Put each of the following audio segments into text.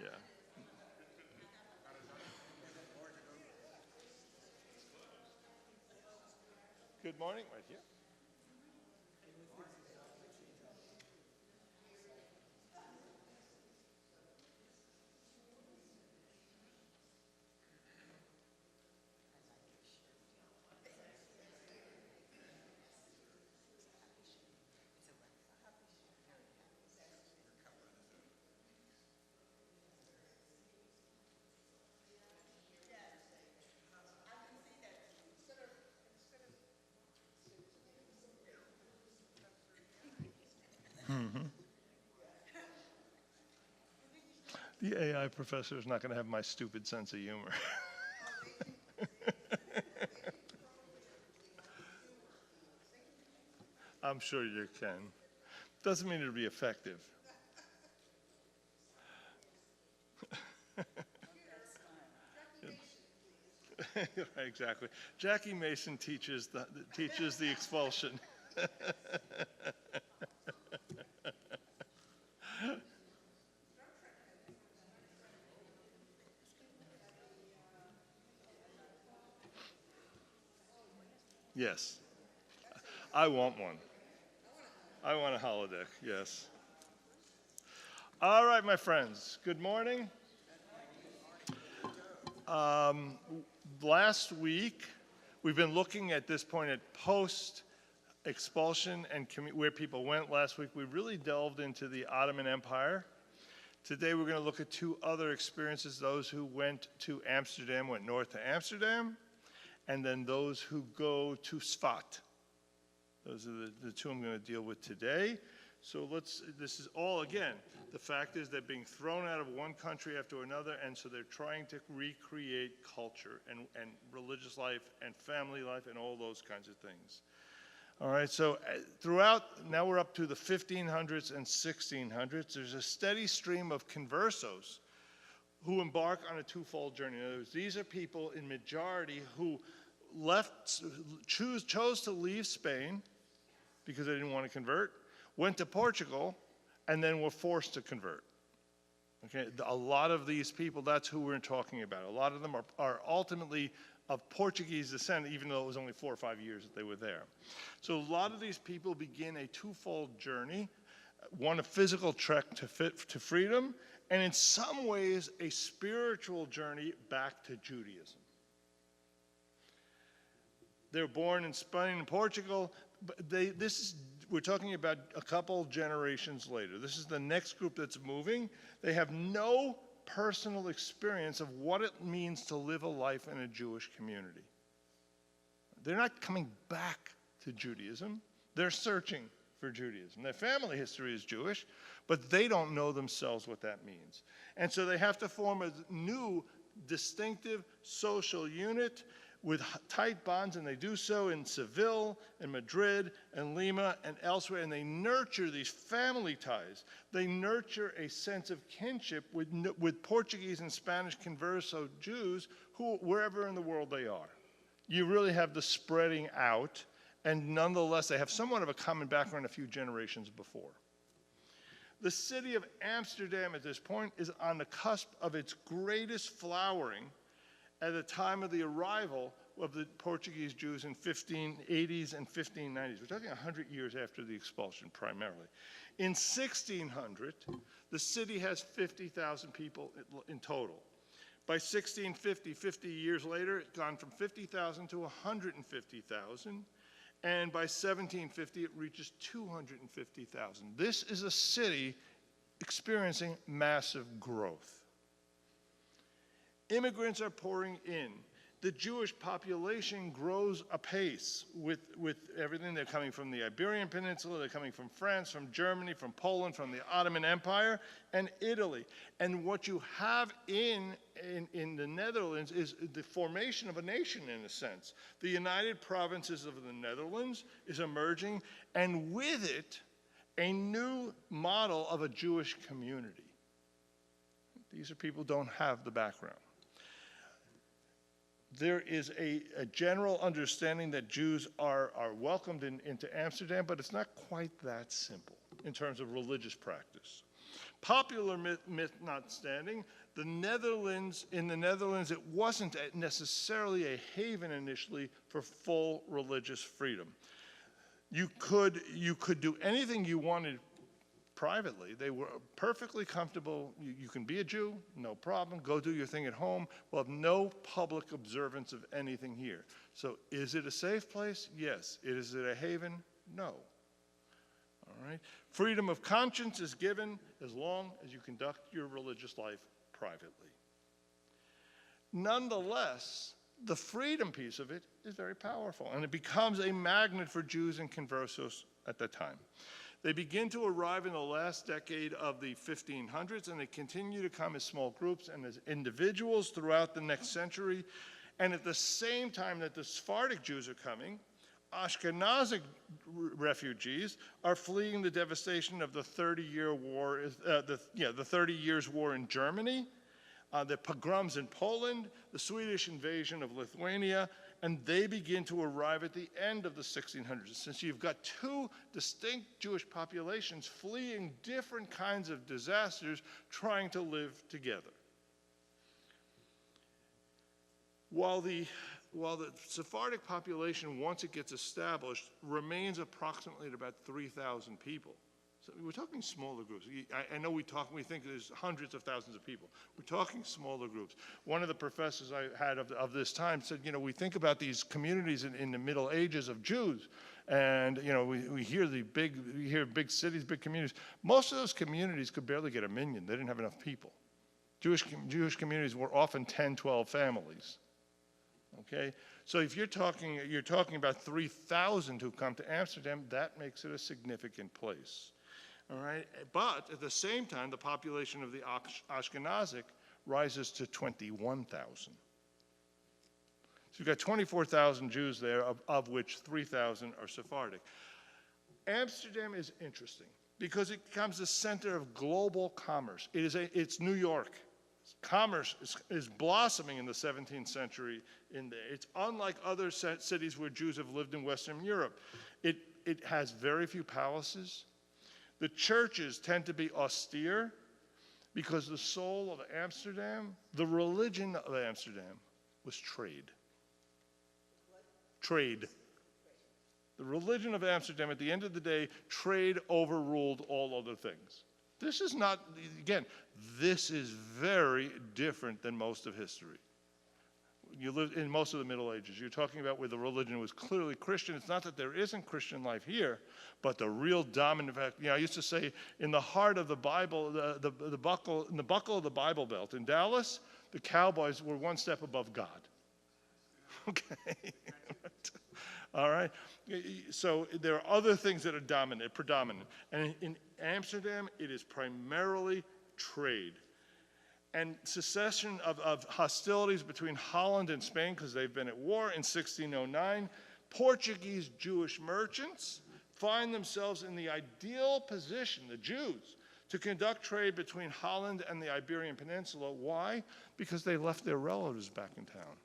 Yeah. Good morning, right here. The AI professor is not going to have my stupid sense of humor. I'm sure you can. Doesn't mean it'll be effective. Right, exactly. Jackie Mason teaches the expulsion. Yes, I want one. I want a holodeck, yes. All right, my friends, good morning. Last week, we've been looking at this point at post-expulsion and where people went. Last week, we really delved into the Ottoman Empire. Today, we're going to look at two other experiences, those who went to Amsterdam, went north to Amsterdam, and then those who go to Sfat. Those are the two I'm going to deal with today. So this is all, again, the fact is they're being thrown out of one country after another, and so they're trying to recreate culture and religious life and family life and all those kinds of things. All right, so throughout, now we're up to the 1500s and 1600s, there's a steady stream of conversos who embark on a twofold journey. In other words, these are people in majority who chose to leave Spain because they didn't want to convert, went to Portugal, and then were forced to convert. Okay, a lot of these people, that's who we're talking about. A lot of them are ultimately of Portuguese descent, even though it was only 4 or 5 years that they were there. So a lot of these people begin a twofold journey, one a physical trek to freedom, and in some ways a spiritual journey back to Judaism. They're born in Spain and Portugal, but we're talking about a couple generations later. This is the next group that's moving. They have no personal experience of what it means to live a life in a Jewish community. They're not coming back to Judaism. They're searching for Judaism. Their family history is Jewish, but they don't know themselves what that means. And so they have to form a new, distinctive social unit with tight bonds, and they do so in Seville and Madrid and Lima and elsewhere, and they nurture these family ties. They nurture a sense of kinship with Portuguese and Spanish converso Jews wherever in the world they are. You really have the spreading out, and nonetheless, they have somewhat of a common background a few generations before. The city of Amsterdam at this point is on the cusp of its greatest flowering at the time of the arrival of the Portuguese Jews in 1580s and 1590s. We're talking 100 years after the expulsion, primarily. In 1600, the city has 50,000 people in total. By 1650, 50 years later, it's gone from 50,000 to 150,000. And by 1750, it reaches 250,000. This is a city experiencing massive growth. Immigrants are pouring in. The Jewish population grows apace with everything. They're coming from the Iberian Peninsula, they're coming from France, from Germany, from Poland, from the Ottoman Empire, and Italy. And what you have in the Netherlands is the formation of a nation, in a sense. The United Provinces of the Netherlands is emerging, and with it, a new model of a Jewish community. These are people who don't have the background. There is a general understanding that Jews are welcomed into Amsterdam, but it's not quite that simple in terms of religious practice. Popular myth notwithstanding, in the Netherlands, it wasn't necessarily a haven initially for full religious freedom. You could do anything you wanted privately. They were perfectly comfortable. You can be a Jew, no problem. Go do your thing at home. We'll have no public observance of anything here. So is it a safe place? Yes. Is it a haven? No. All right. Freedom of conscience is given as long as you conduct your religious life privately. Nonetheless, the freedom piece of it is very powerful, and it becomes a magnet for Jews and conversos at that time. They begin to arrive in the last decade of the 1500s, and they continue to come as small groups and as individuals throughout the next century. And at the same time that the Sephardic Jews are coming, Ashkenazic refugees are fleeing the devastation of the 30-year war, the 30 Years' War in Germany, the pogroms in Poland, the Swedish invasion of Lithuania, and they begin to arrive at the end of the 1600s. Since you've got two distinct Jewish populations fleeing different kinds of disasters, trying to live together. While the Sephardic population, once it gets established, remains approximately at about 3,000 people. So we're talking smaller groups. I know we think there's hundreds of thousands of people. We're talking smaller groups. One of the professors I had of this time said, we think about these communities in the Middle Ages of Jews, and we hear big cities, big communities. Most of those communities could barely get a minyan. They didn't have enough people. Jewish communities were often 10, 12 families. Okay, so if you're talking about 3,000 who come to Amsterdam, that makes it a significant place. All right, but at the same time, the population of the Ashkenazic rises to 21,000. So you've got 24,000 Jews there, of which 3,000 are Sephardic. Amsterdam is interesting because it becomes the center of global commerce. It's New York. Commerce is blossoming in the 17th century in there. It's unlike other cities where Jews have lived in Western Europe. It has very few palaces. The churches tend to be austere because the soul of Amsterdam, the religion of Amsterdam, was trade. Trade. The religion of Amsterdam, at the end of the day, trade overruled all other things. This is not, again, this is very different than most of history. You lived in most of the Middle Ages. You're talking about where the religion was clearly Christian. It's not that there isn't Christian life here, but the real dominant fact, I used to say in the heart of the Bible, the buckle of the Bible Belt in Dallas, the cowboys were one step above God. Okay. All right. So there are other things that are predominant. And in Amsterdam, it is primarily trade. And cessation of hostilities between Holland and Spain, because they've been at war in 1609, Portuguese Jewish merchants find themselves in the ideal position, the Jews, to conduct trade between Holland and the Iberian Peninsula. Why? Because they left their relatives back in town.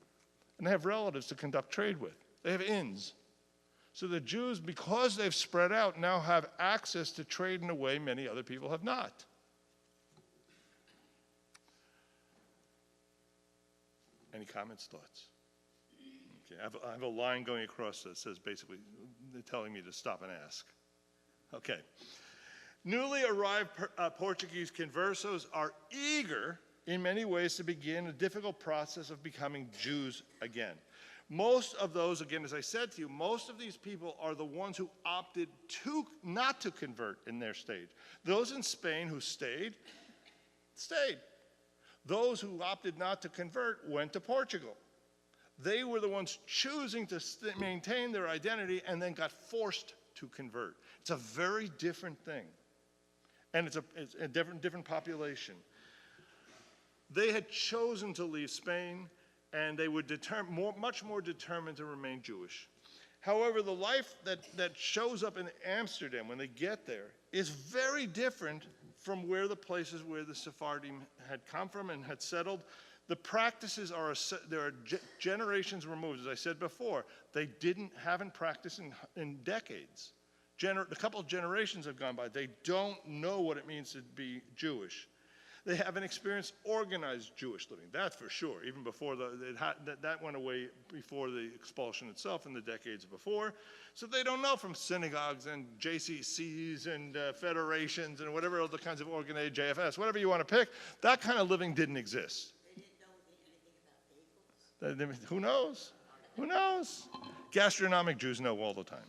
And they have relatives to conduct trade with. They have inns. So the Jews, because they've spread out, now have access to trade in a way many other people have not. Any comments, thoughts? Okay, I have a line going across that says basically, they're telling me to stop and ask. Okay. Newly arrived Portuguese conversos are eager in many ways to begin a difficult process of becoming Jews again. Most of those, again, as I said to you, most of these people are the ones who opted not to convert in their stage. Those in Spain who stayed. Those who opted not to convert went to Portugal. They were the ones choosing to maintain their identity and then got forced to convert. It's a very different thing. And it's a different population. They had chosen to leave Spain, and they were much more determined to remain Jewish. However, the life that shows up in Amsterdam when they get there is very different from where the places where the Sephardim had come from and had settled. The practices are generations removed. As I said before, they haven't practiced in decades. A couple of generations have gone by. They don't know what it means to be Jewish. They haven't experienced organized Jewish living, that's for sure, even before that went away before the expulsion itself in the decades before. So they don't know from synagogues and JCCs and federations and whatever other kinds of organized JFS, whatever you want to pick, that kind of living didn't exist. They didn't know anything about bagels? Who knows? Who knows? Gastronomic Jews know all the time.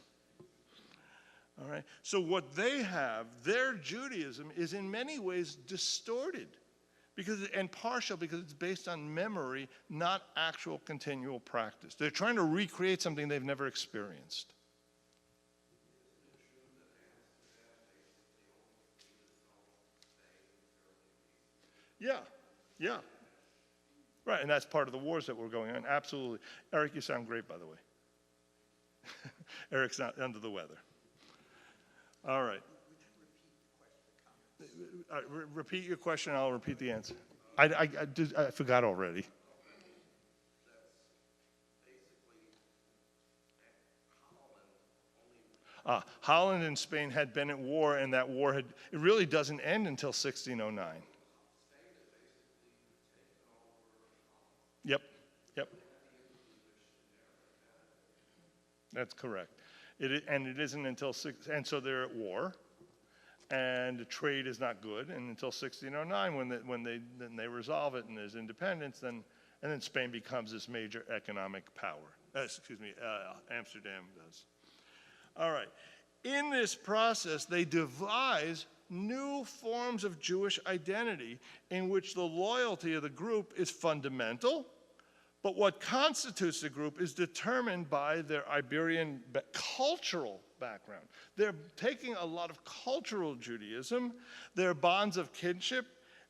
All right. So what they have, their Judaism is in many ways distorted and partial because it's based on memory, not actual continual practice. They're trying to recreate something they've never experienced. Yeah. Right, and that's part of the wars that were going on. Absolutely. Eric, you sound great, by the way. Eric's not under the weather. All right. Repeat your question, I'll repeat the answer. I forgot already. Holland and Spain had been at war, and that war it really doesn't end until 1609. Yep. That's correct. And it isn't until and so they're at war, and the trade is not good, and until 1609 when they resolve it and there's independence, and then Spain becomes this major economic power. Amsterdam does. All right. In this process, they devise new forms of Jewish identity in which the loyalty of the group is fundamental, but what constitutes the group is determined by their Iberian cultural background. They're taking a lot of cultural Judaism, their bonds of kinship,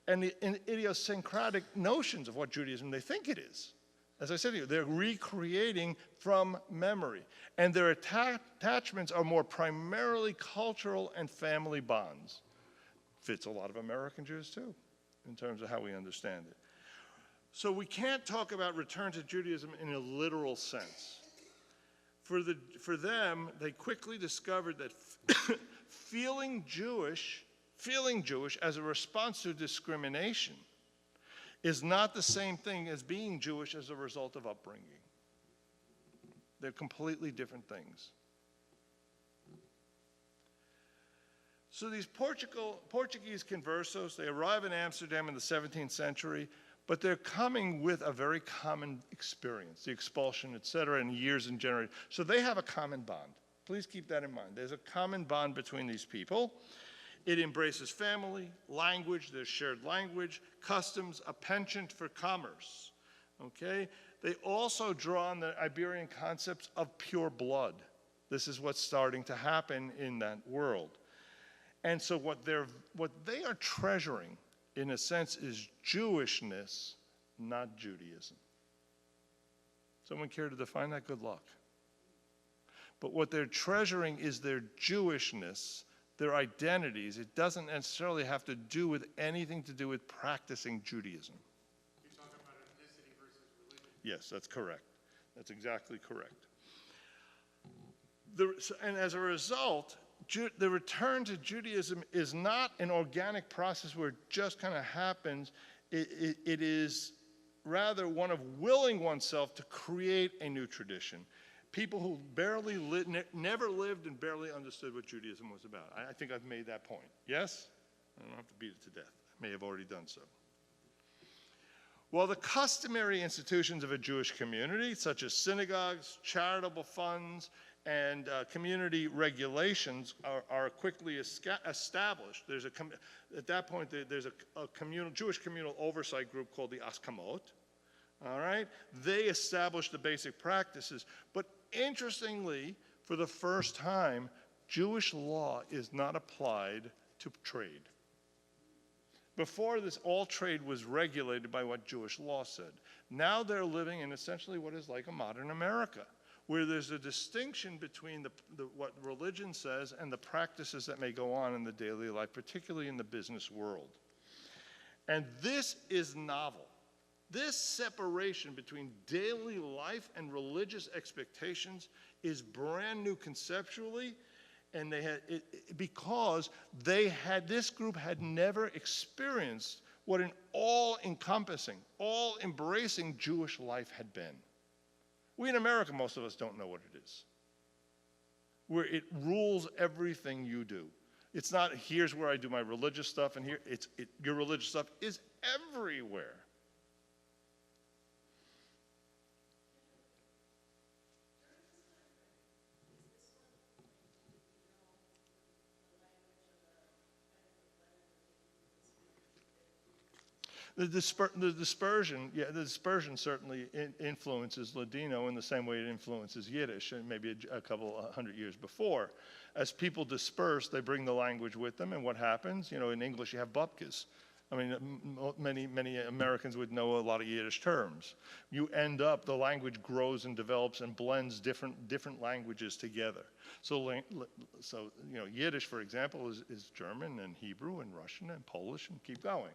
and the idiosyncratic notions of what Judaism they think it is. As I said to you, they're recreating from memory. And their attachments are more primarily cultural and family bonds. Fits a lot of American Jews too, in terms of how we understand it. So we can't talk about return to Judaism in a literal sense. For them, they quickly discovered that feeling Jewish as a response to discrimination is not the same thing as being Jewish as a result of upbringing. They're completely different things. So these Portuguese conversos, they arrive in Amsterdam in the 17th century, but they're coming with a very common experience, the expulsion, et cetera, in years and generations. So they have a common bond. Please keep that in mind. There's a common bond between these people. It embraces family, language, there's shared language, customs, a penchant for commerce, okay? They also draw on the Iberian concepts of pure blood. This is what's starting to happen in that world. And so what they are treasuring, in a sense, is Jewishness, not Judaism. Someone care to define that? Good luck. But what they're treasuring is their Jewishness, their identities. It doesn't necessarily have to do with anything to do with practicing Judaism. You're talking about ethnicity versus religion. Yes, that's correct. That's exactly correct. And as a result, the return to Judaism is not an organic process where it just kind of happens. It is rather one of willing oneself to create a new tradition. People who never lived and barely understood what Judaism was about. I think I've made that point. Yes? I don't have to beat it to death. I may have already done so. Well, the customary institutions of a Jewish community, such as synagogues, charitable funds, and community regulations are quickly established. At that point, there's a Jewish communal oversight group called the Askamot. All right? They establish the basic practices. But interestingly, for the first time, Jewish law is not applied to trade. Before this, all trade was regulated by what Jewish law said. Now they're living in essentially what is like a modern America, where there's a distinction between what religion says and the practices that may go on in the daily life, particularly in the business world. And this is novel. This separation between daily life and religious expectations is brand new conceptually, And they had, because this group had never experienced what an all-encompassing, all-embracing Jewish life had been. We in America, most of us don't know what it is. Where it rules everything you do. It's not, here's where I do my religious stuff, and your religious stuff is everywhere. The dispersion certainly influences Ladino in the same way it influences Yiddish, and maybe a couple 100 years before. As people disperse, they bring the language with them, and what happens? You know, in English you have bupkis. I mean, many Americans would know a lot of Yiddish terms. You end up, the language grows and develops and blends different languages together. So you know, Yiddish, for example, is German and Hebrew and Russian and Polish, and keep going.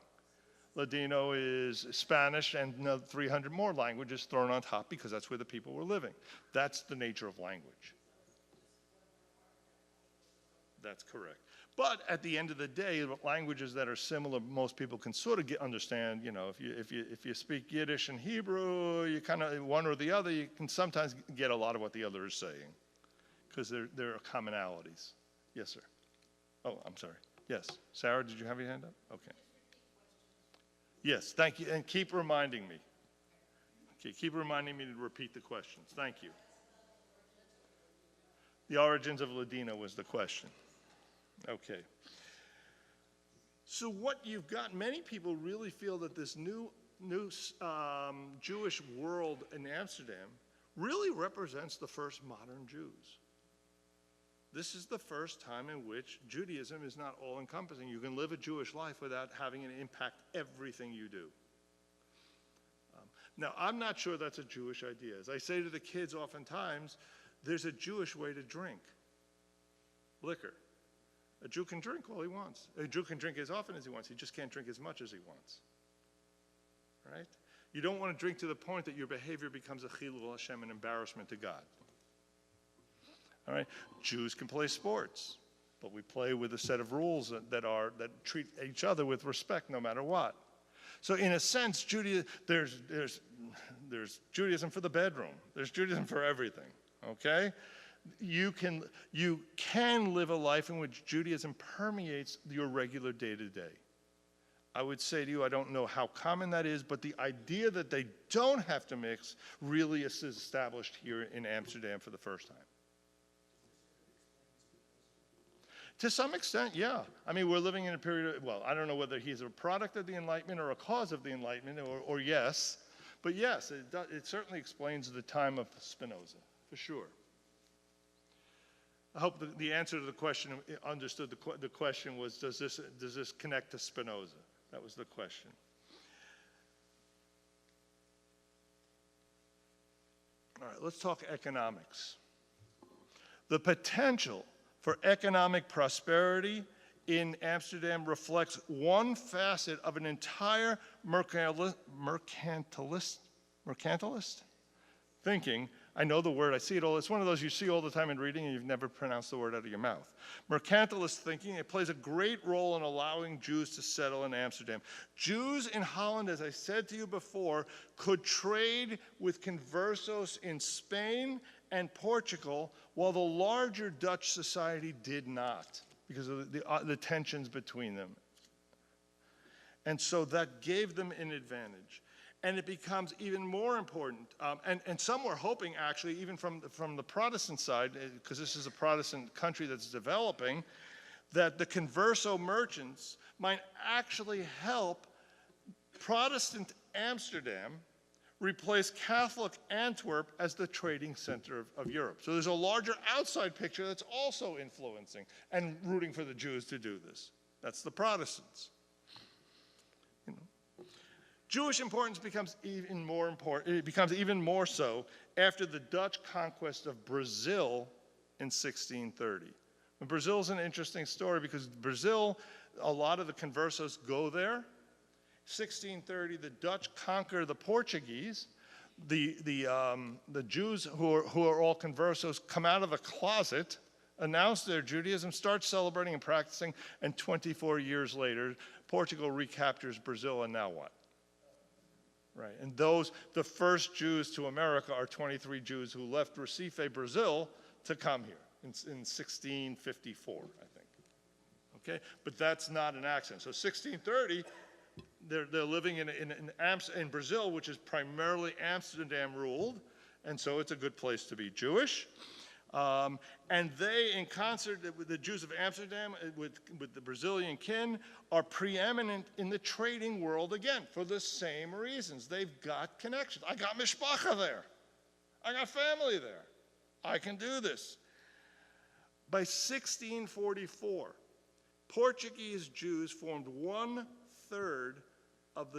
Ladino is Spanish and 300 more languages thrown on top because that's where the people were living. That's the nature of language. That's correct. But at the end of the day, languages that are similar, most people can sort of understand. You know, if you speak Yiddish and Hebrew, you kind of one or the other, you can sometimes get a lot of what the other is saying, because there are commonalities. Yes, sir. Oh, I'm sorry. Yes, Sarah, did you have your hand up? Okay. Yes, thank you, and keep reminding me. Okay, keep reminding me to repeat the questions. Thank you. The origins of Ladino was the question. Okay. So what you've got, many people really feel that this new Jewish world in Amsterdam really represents the first modern Jews. This is the first time in which Judaism is not all-encompassing. You can live a Jewish life without having it impact everything you do. Now, I'm not sure that's a Jewish idea. As I say to the kids oftentimes, there's a Jewish way to drink liquor. A Jew can drink all he wants. A Jew can drink as often as he wants. He just can't drink as much as he wants. Right? You don't want to drink to the point that your behavior becomes a chilul Hashem, an embarrassment to God. All right? Jews can play sports, but we play with a set of rules that treat each other with respect no matter what. So in a sense, there's Judaism for the bedroom. There's Judaism for everything. Okay? You can live a life in which Judaism permeates your regular day-to-day. I would say to you, I don't know how common that is, but the idea that they don't have to mix really is established here in Amsterdam for the first time. To some extent, yeah. I mean, we're living in a period of, well, I don't know whether he's a product of the Enlightenment or a cause of the Enlightenment, or yes. But yes, it certainly explains the time of Spinoza, for sure. I hope the answer to the question understood. The question was, does this connect to Spinoza? That was the question. All right, let's talk economics. The potential for economic prosperity in Amsterdam reflects one facet of an entire mercantilist thinking. I know the word, I see it all. It's one of those you see all the time in reading and you've never pronounced the word out of your mouth. Mercantilist thinking, it plays a great role in allowing Jews to settle in Amsterdam. Jews in Holland, as I said to you before, could trade with conversos in Spain and Portugal, while the larger Dutch society did not, because of the tensions between them. And so that gave them an advantage. And it becomes even more important, and some were hoping actually, even from the Protestant side, because this is a Protestant country that's developing, that the converso merchants might actually help Protestant Amsterdam replace Catholic Antwerp as the trading center of Europe. So there's a larger outside picture that's also influencing and rooting for the Jews to do this. That's the Protestants. You know. Jewish importance becomes even more important. It becomes even more so after the Dutch conquest of Brazil in 1630. And Brazil's an interesting story because Brazil, a lot of the conversos go there. 1630, the Dutch conquer the Portuguese. The Jews who are all conversos come out of the closet. announce their Judaism, start celebrating and practicing, and 24 years later, Portugal recaptures Brazil, and now what? Right, and the first Jews to America are 23 Jews who left Recife, Brazil, to come here in 1654, I think. Okay, but that's not an accident. So 1630, they're living in Brazil, which is primarily Amsterdam ruled, and so it's a good place to be Jewish. And they, in concert with the Jews of Amsterdam, with the Brazilian kin, are preeminent in the trading world again for the same reasons. They've got connections. I got mishpacha there. I got family there. I can do this. By 1644, Portuguese Jews formed 1/3 of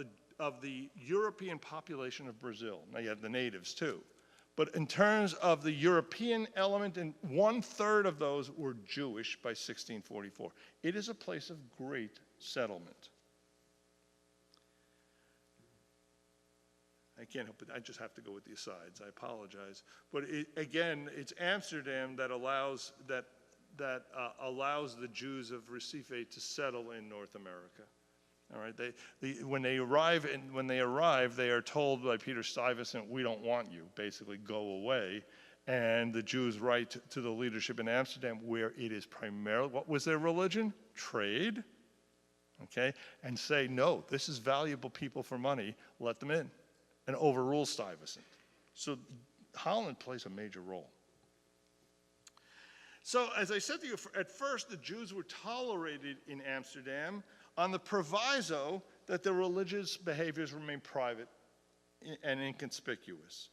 the European population of Brazil. Now you have the natives too. But in terms of the European element, and 1/3 of those were Jewish by 1644. It is a place of great settlement. I can't help it. I just have to go with the asides. I apologize. But again, it's Amsterdam that allows the Jews of Recife to settle in North America. All right. When they arrive, they are told by Peter Stuyvesant, "We don't want you. Basically, go away." And the Jews write to the leadership in Amsterdam, where it is primarily, what was their religion? Trade. Okay, and say, "No, this is valuable people for money. Let them in," and overrule Stuyvesant. So Holland plays a major role. So, as I said to you, at first the Jews were tolerated in Amsterdam on the proviso that their religious behaviors remain private and inconspicuous.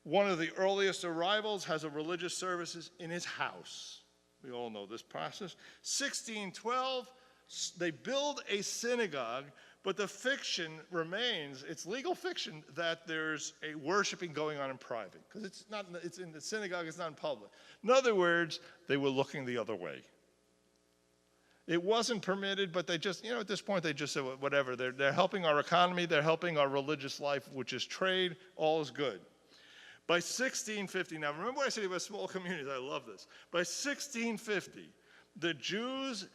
One of the earliest arrivals has a religious services in his house. We all know this process. 1612, they build a synagogue, but the fiction remains, it's legal fiction, that there's a worshiping going on in private, because it's in the synagogue, it's not in public. In other words, they were looking the other way. It wasn't permitted, but they just, at this point, they just said, whatever. They're helping our economy. They're helping our religious life, which is trade. All is good. By 1650, now remember what I said about small communities. I love this. By 1650, the Jews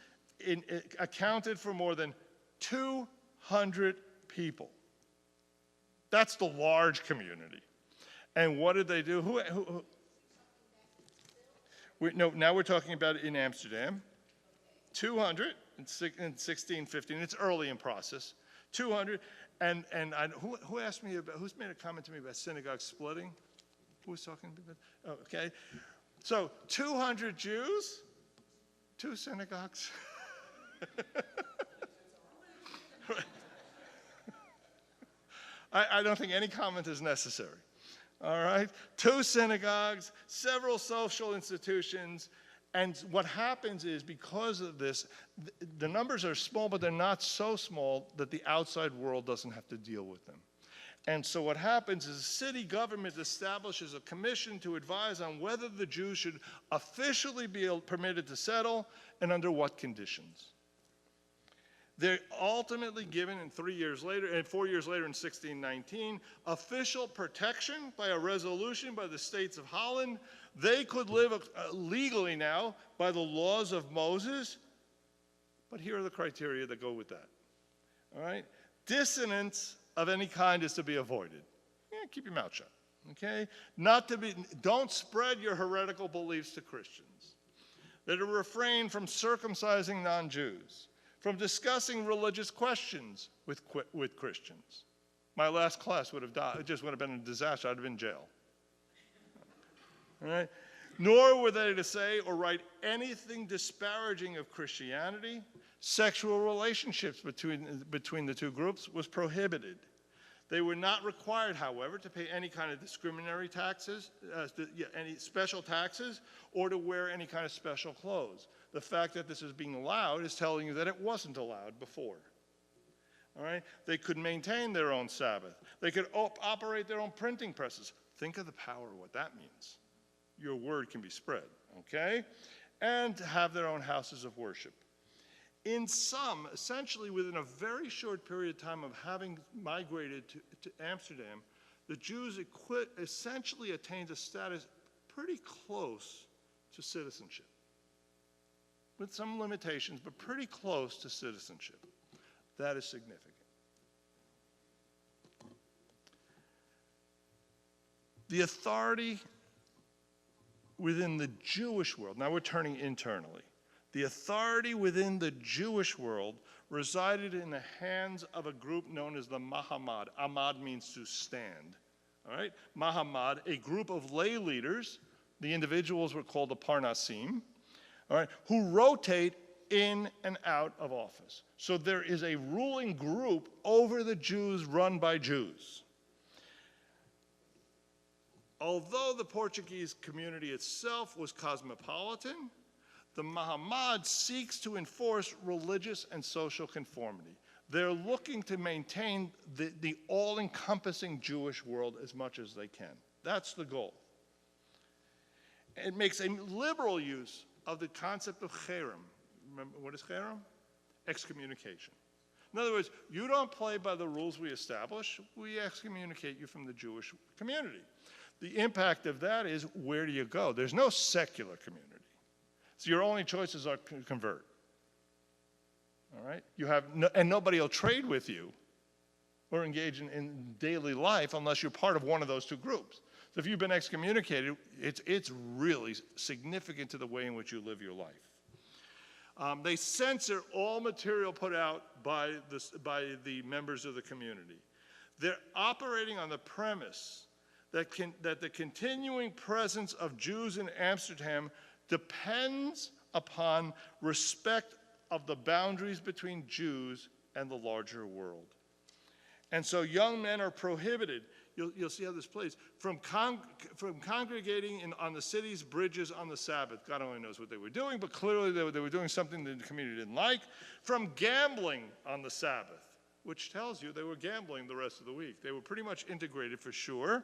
accounted for more than 200 people. That's the large community. And what did they do? Now we're talking about it in Amsterdam. 200 in 1650, and it's early in process. 200, and who asked me about, who's made a comment to me about synagogue splitting? Who was talking about? Oh, okay. So 200 Jews, 2 synagogues. I don't think any comment is necessary. All right? 2 synagogues, several social institutions. And what happens is, because of this, the numbers are small, but they're not so small that the outside world doesn't have to deal with them. And so what happens is the city government establishes a commission to advise on whether the Jews should officially be permitted to settle and under what conditions. They're ultimately given, and 4 years later in 1619, official protection by a resolution by the states of Holland. They could live legally now by the laws of Moses, but here are the criteria that go with that. All right? Dissonance of any kind is to be avoided. Keep your mouth shut. Okay? Don't spread your heretical beliefs to Christians. They're to refrain from circumcising non-Jews, from discussing religious questions with Christians. My last class would have died. It just would have been a disaster. I'd have been in jail. All right? Nor were they to say or write anything disparaging of Christianity. Sexual relationships between the two groups was prohibited. They were not required, however, to pay any kind of discriminatory taxes, any special taxes, or to wear any kind of special clothes. The fact that this is being allowed is telling you that it wasn't allowed before. All right? They could maintain their own Sabbath. They could operate their own printing presses. Think of the power of what that means. Your word can be spread, okay? And to have their own houses of worship. In sum, essentially within a very short period of time of having migrated to Amsterdam, the Jews essentially attained a status pretty close to citizenship. with some limitations, but pretty close to citizenship. That is significant. The authority within the Jewish world, now we're turning internally. The authority within the Jewish world resided in the hands of a group known as the Mahamad. Ahmad means to stand, all right? Mahamad, a group of lay leaders, the individuals were called the Parnasim, all right, who rotate in and out of office. So there is a ruling group over the Jews run by Jews. Although the Portuguese community itself was cosmopolitan, the Mahamad seeks to enforce religious and social conformity. They're looking to maintain the all-encompassing Jewish world as much as they can. That's the goal. It makes a liberal use of the concept of cherem. Remember, what is cherem? Excommunication. In other words, you don't play by the rules we establish, we excommunicate you from the Jewish community. The impact of that is, where do you go? There's no secular community. So your only choices are convert. All right? You have and nobody will trade with you or engage in daily life unless you're part of one of those two groups. So if you've been excommunicated, it's really significant to the way in which you live your life. They censor all material put out by the members of the community. They're operating on the premise that the continuing presence of Jews in Amsterdam depends upon respect of the boundaries between Jews and the larger world. And so young men are prohibited, you'll see how this plays, from congregating on the city's bridges on the Sabbath. God only knows what they were doing, but clearly they were doing something that the community didn't like. From gambling on the Sabbath, which tells you they were gambling the rest of the week. They were pretty much integrated for sure.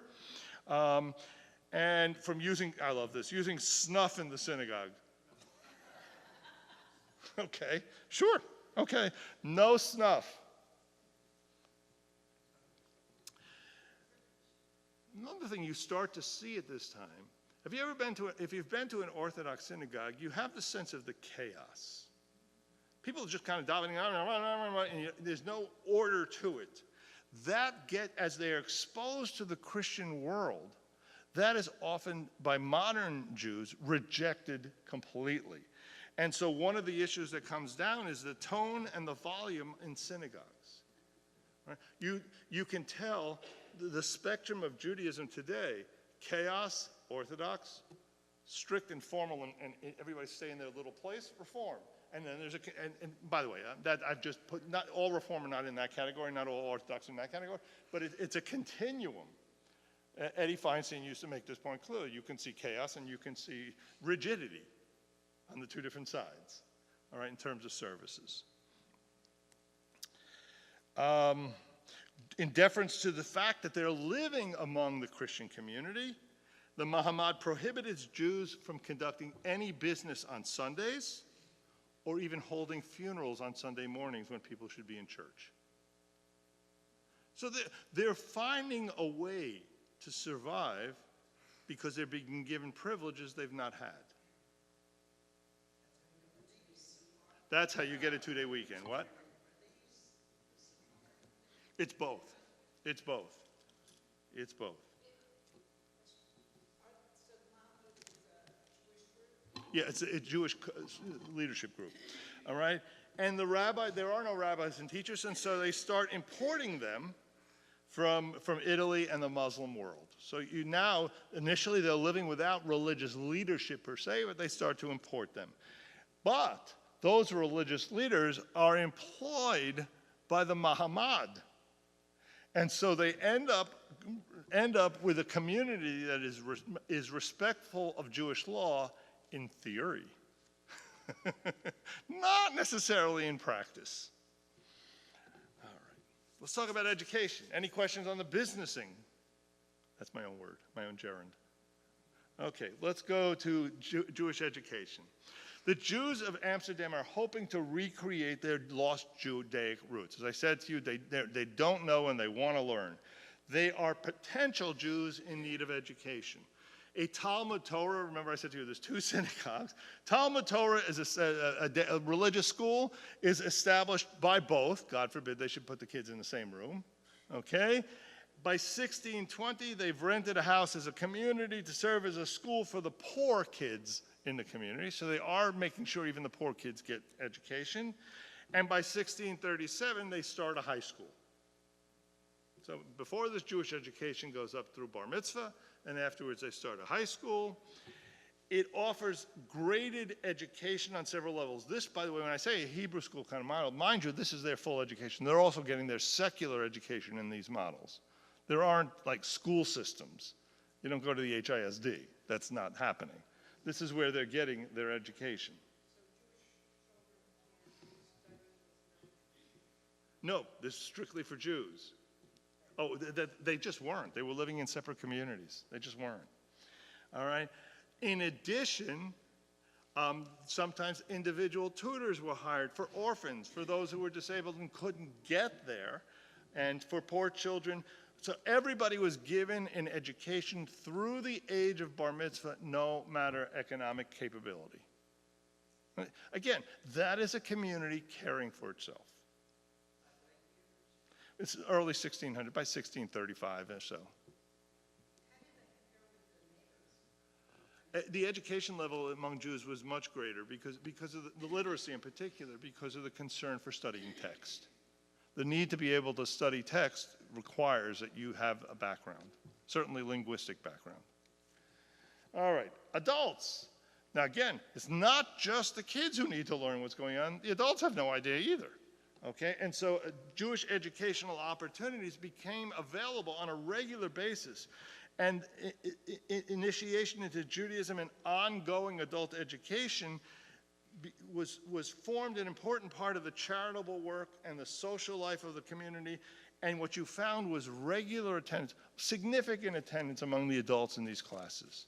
And from using, I love this, using snuff in the synagogue. Okay, sure, okay. No snuff. Another thing you start to see at this time, if you've been to an Orthodox synagogue, you have the sense of the chaos. People are just kind of diving and there's no order to it. As they are exposed to the Christian world, that is often, by modern Jews, rejected completely. And so one of the issues that comes down is the tone and the volume in synagogues. Right? You can tell the spectrum of Judaism today: chaos, Orthodox; strict and formal, and everybody stay in their little place, Reform. And then there's and by the way, that I've just put, not all Reform are not in that category, not all Orthodox in that category, but it's a continuum. Eddie Feinstein used to make this point clear. You can see chaos and you can see rigidity on the two different sides, all right, in terms of services. In deference to the fact that they're living among the Christian community, the Mahamad prohibited Jews from conducting any business on Sundays or even holding funerals on Sunday mornings when people should be in church. So they're finding a way to survive because they're being given privileges they've not had. That's how you get a 2-day weekend. What? It's both. It's both. It's both. Yeah, it's a Jewish leadership group. All right? And there are no rabbis and teachers, and so they start importing them from Italy and the Muslim world. So initially they're living without religious leadership per se, but they start to import them. But those religious leaders are employed by the Mahamad. And so they end up with a community that is respectful of Jewish law in theory, not necessarily in practice. All right, let's talk about education. Any questions on the businessing? That's my own word, my own gerund. Okay, let's go to Jewish education. The Jews of Amsterdam are hoping to recreate their lost Judaic roots. As I said to you, they don't know and they want to learn. They are potential Jews in need of education. A Talmud Torah, remember I said to you there's 2 synagogues. Talmud Torah is a religious school, is established by both. God forbid they should put the kids in the same room. Okay? By 1620, they've rented a house as a community to serve as a school for the poor kids in the community. So they are making sure even the poor kids get education. And by 1637, they start a high school. So before this Jewish education goes up through bar mitzvah, and afterwards they start a high school. It offers graded education on several levels. This, by the way, when I say a Hebrew school kind of model, mind you, this is their full education. They're also getting their secular education in these models. There aren't like school systems. You don't go to the HISD. That's not happening. This is where they're getting their education. No, this is strictly for Jews. Oh, they just weren't. They were living in separate communities. They just weren't. All right? In addition, sometimes individual tutors were hired for orphans, for those who were disabled and couldn't get there, and for poor children. So everybody was given an education through the age of bar mitzvah, no matter economic capability. Again, that is a community caring for itself. It's early 1600, by 1635 or so. The education level among Jews was much greater because of the literacy in particular, because of the concern for studying text. The need to be able to study text requires that you have a background, certainly linguistic background. All right, adults. Now again, it's not just the kids who need to learn what's going on. The adults have no idea either. Okay, and so Jewish educational opportunities became available on a regular basis. And initiation into Judaism and ongoing adult education was formed an important part of the charitable work and the social life of the community. And what you found was regular attendance, significant attendance among the adults in these classes.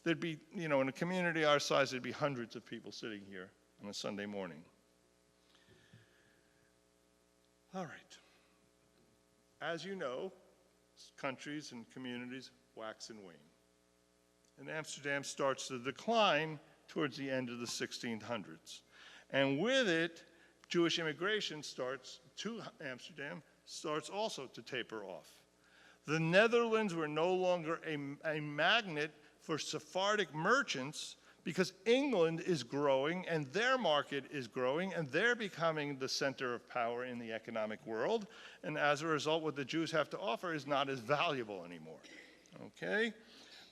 There'd be, in a community our size, there'd be hundreds of people sitting here on a Sunday morning. All right. As you know, countries and communities wax and wane. And Amsterdam starts to decline towards the end of the 1600s. And with it, Jewish immigration to Amsterdam starts also to taper off. The Netherlands were no longer a magnet for Sephardic merchants because England is growing and their market is growing and they're becoming the center of power in the economic world. And as a result, what the Jews have to offer is not as valuable anymore. Okay?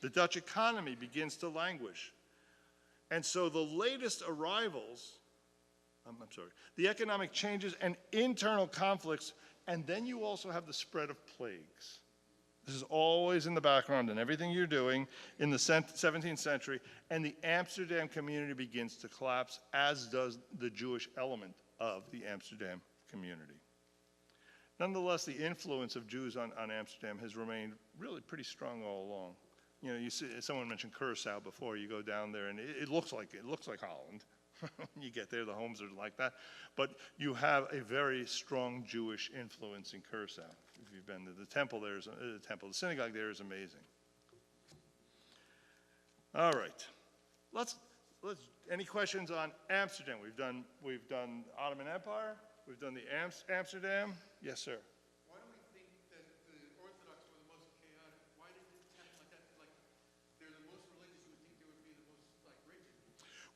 The Dutch economy begins to languish. And so the latest arrivals, the economic changes and internal conflicts, and then you also have the spread of plagues. This is always in the background in everything you're doing in the 17th century, and the Amsterdam community begins to collapse, as does the Jewish element of the Amsterdam community. Nonetheless, the influence of Jews on Amsterdam has remained really pretty strong all along. You see, someone mentioned Curacao before. You go down there, and it looks like Holland. When you get there, the homes are like that. But you have a very strong Jewish influence in Curacao. If you've been to the temple, the synagogue there is amazing. All right, let's. Any questions on Amsterdam? We've done Ottoman Empire. We've done the Amsterdam. Yes, sir. Why do we think that the Orthodox were the most chaotic? Why did it happen like that? Like, they're the most religious, you would think they would be the most, like, rigid.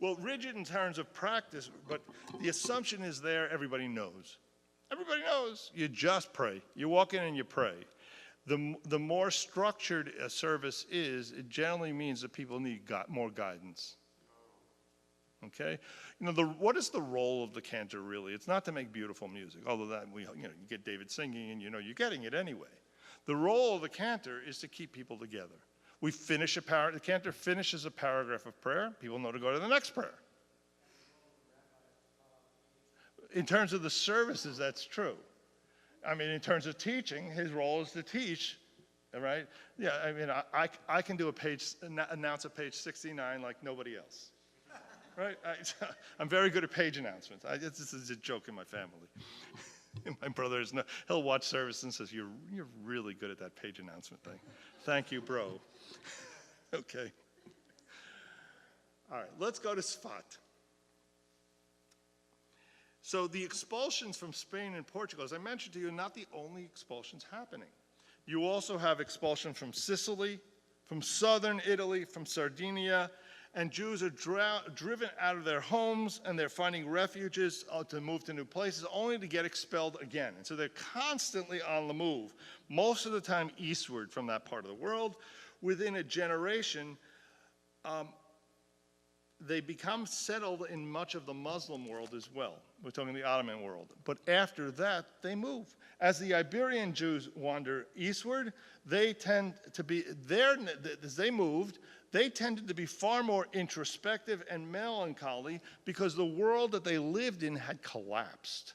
Well, rigid in terms of practice, but the assumption is there, everybody knows. Everybody knows. You just pray. You walk in and you pray. The more structured a service is, it generally means that people need more guidance. Okay? What is the role of the cantor really? It's not to make beautiful music, although that you get David singing and you're getting it anyway. The role of the cantor is to keep people together. The cantor finishes a paragraph of prayer, people know to go to the next prayer. In terms of the services, that's true. I mean, in terms of teaching, his role is to teach, right? Yeah, I mean, I can do announce a page 69 like nobody else, right? I'm very good at page announcements. This is a joke in my family. My brother he'll watch service and says, you're really good at that page announcement thing. Thank you, bro. Okay. All right, let's go to Sfat. So the expulsions from Spain and Portugal, as I mentioned to you, are not the only expulsions happening. You also have expulsion from Sicily, from southern Italy, from Sardinia, and Jews are driven out of their homes, and they're finding refuges to move to new places, only to get expelled again. And so they're constantly on the move, most of the time eastward from that part of the world. Within a generation, they become settled in much of the Muslim world as well. We're talking the Ottoman world. But after that, they move. As the Iberian Jews wander eastward, they tend to be, as they moved, they tended to be far more introspective and melancholy because the world that they lived in had collapsed.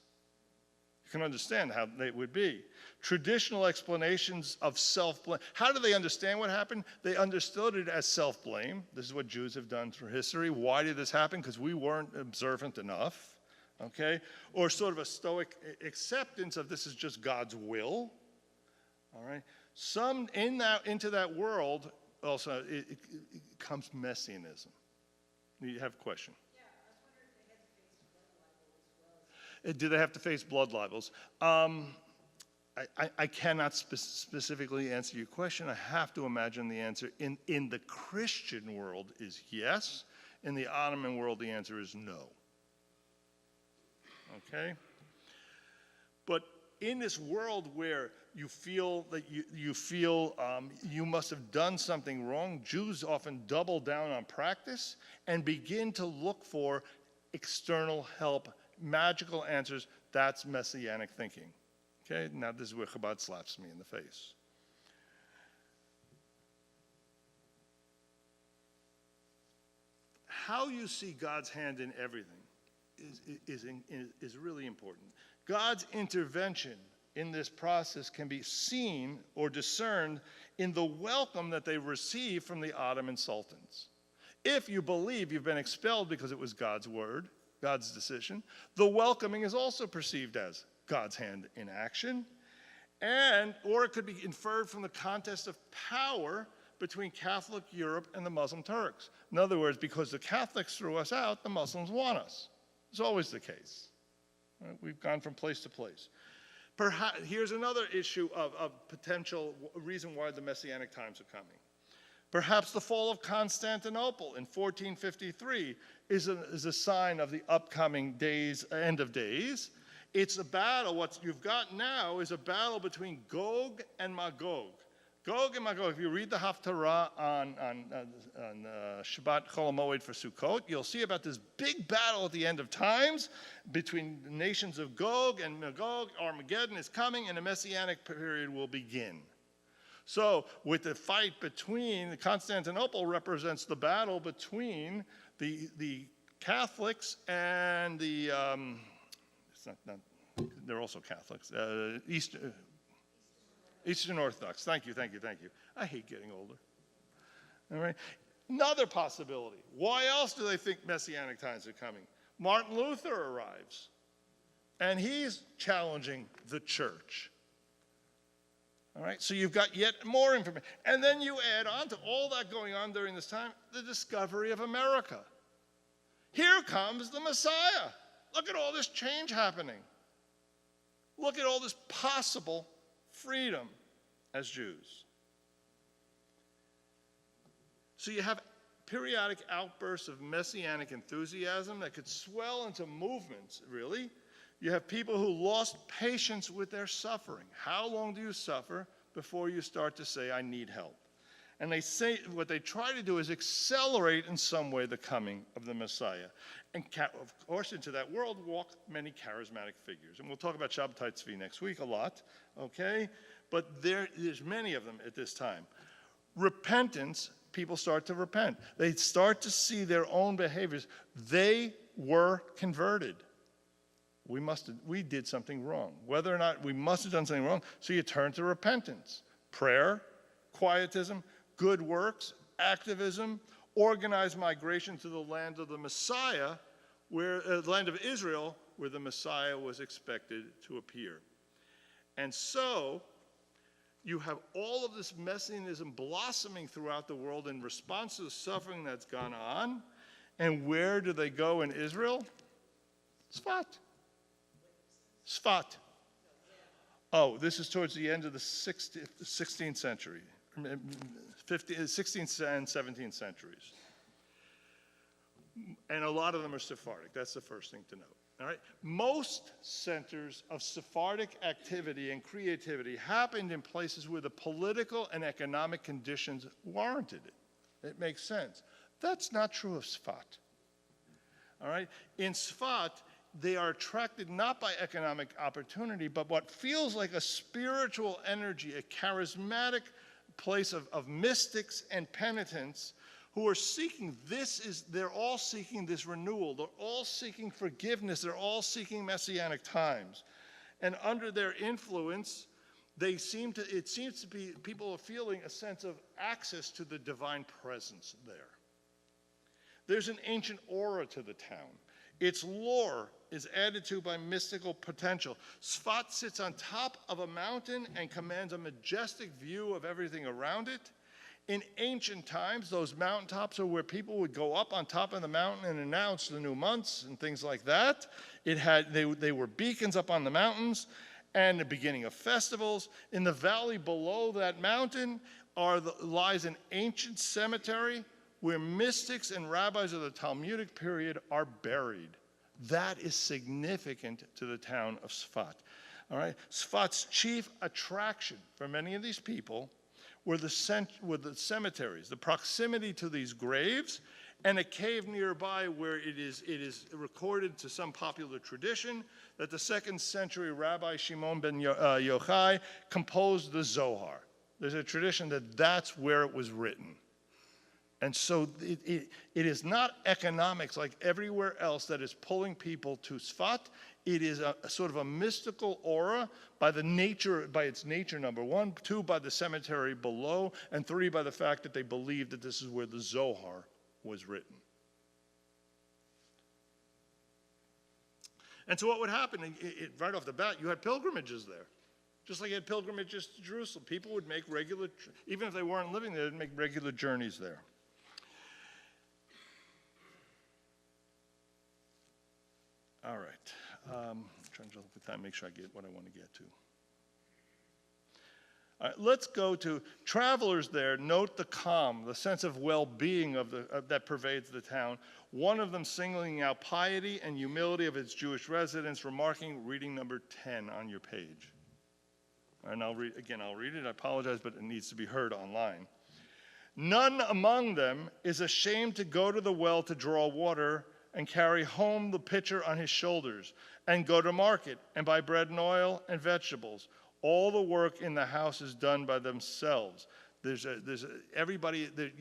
You can understand how they would be. Traditional explanations of self-blame. How do they understand what happened? They understood it as self-blame. This is what Jews have done through history. Why did this happen? Because we weren't observant enough, okay? Or sort of a stoic acceptance of this is just God's will, all right? Some into that world also it comes messianism. You have a question? Do they have to face blood libels? I cannot specifically answer your question. I have to imagine the answer in the Christian world is yes. In the Ottoman world, the answer is no. Okay? But in this world where you feel that you must have done something wrong, Jews often double down on practice and begin to look for external help, magical answers. That's messianic thinking. Okay, now this is where Chabad slaps me in the face. How you see God's hand in everything is really important. God's intervention in this process can be seen or discerned in the welcome that they receive from the Ottoman sultans. If you believe you've been expelled because it was God's word, God's decision, the welcoming is also perceived as God's hand in action, or it could be inferred from the contest of power between Catholic Europe and the Muslim Turks. In other words, because the Catholics threw us out, the Muslims want us. It's always the case. Right? We've gone from place to place. Perhaps, here's another issue of potential reason why the Messianic times are coming. Perhaps the fall of Constantinople in 1453 is a sign of the upcoming days, end of days. It's a battle. What you've got now is a battle between Gog and Magog. Gog and Magog. If you read the Haftarah on Shabbat Chol HaMoed for Sukkot, you'll see about this big battle at the end of times between the nations of Gog and Magog. Armageddon is coming, and a Messianic period will begin. So, with the fight between Constantinople represents the battle between the Catholics and the they're also Catholics. Eastern Orthodox. Thank you. I hate getting older. All right. Another possibility. Why else do they think Messianic times are coming? Martin Luther arrives, and he's challenging the church. All right. So you've got yet more information. And then you add on to all that going on during this time, the discovery of America. Here comes the Messiah. Look at all this change happening. Look at all this possible freedom as Jews. So you have periodic outbursts of messianic enthusiasm that could swell into movements, really. You have people who lost patience with their suffering. How long do you suffer before you start to say, I need help? And they say, what they try to do is accelerate in some way the coming of the Messiah. And of course, into that world walk many charismatic figures. And we'll talk about Shabbatai Tzvi next week a lot, okay? But there's many of them at this time. Repentance, people start to repent. They start to see their own behaviors. They were converted. We did something wrong. Whether or not we must have done something wrong, so you turn to repentance. Prayer, quietism, good works, activism, organized migration to the land of the Messiah, the land of Israel, where the Messiah was expected to appear. And so, you have all of this messianism blossoming throughout the world in response to the suffering that's gone on. And where do they go in Israel? Sfat. Sfat. Oh, this is towards the end of the 16th century, 16th and 17th centuries. And a lot of them are Sephardic. That's the first thing to note. All right? Most centers of Sephardic activity and creativity happened in places where the political and economic conditions warranted it. It makes sense. That's not true of Sfat. All right? In Sfat, they are attracted not by economic opportunity, but what feels like a spiritual energy, a charismatic place of mystics and penitents who are seeking they're all seeking this renewal. They're all seeking forgiveness. They're all seeking messianic times. And under their influence, it seems to be, people are feeling a sense of access to the divine presence there. There's an ancient aura to the town. Its lore is added to by mystical potential. Sfat sits on top of a mountain and commands a majestic view of everything around it. In ancient times, those mountaintops are where people would go up on top of the mountain and announce the new months and things like that. They were beacons up on the mountains and the beginning of festivals. In the valley below that mountain lies an ancient cemetery where mystics and rabbis of the Talmudic period are buried. That is significant to the town of Sfat. All right? Sfat's chief attraction for many of these people were the cemeteries, the proximity to these graves, and a cave nearby where it is recorded to some popular tradition that the 2nd century Rabbi Shimon ben Yochai composed the Zohar. There's a tradition that that's where it was written. And so it is not economics like everywhere else that is pulling people to Sfat. It is a sort of a mystical aura by its nature, number one, 2, by the cemetery below, and 3, by the fact that they believe that this is where the Zohar was written. And so what would happen, right off the bat, you had pilgrimages there. Just like you had pilgrimages to Jerusalem. People would make even if they weren't living there, they'd make regular journeys there. All right. I'm trying to look at the time, make sure I get what I want to get to. All right, let's go to travelers there. Note the calm, the sense of well-being that pervades the town. One of them singling out piety and humility of its Jewish residents, remarking, reading number 10 on your page. And I'll read it. I apologize, but it needs to be heard online. None among them is ashamed to go to the well to draw water and carry home the pitcher on his shoulders, and go to market and buy bread and oil and vegetables. All the work in the house is done by themselves. You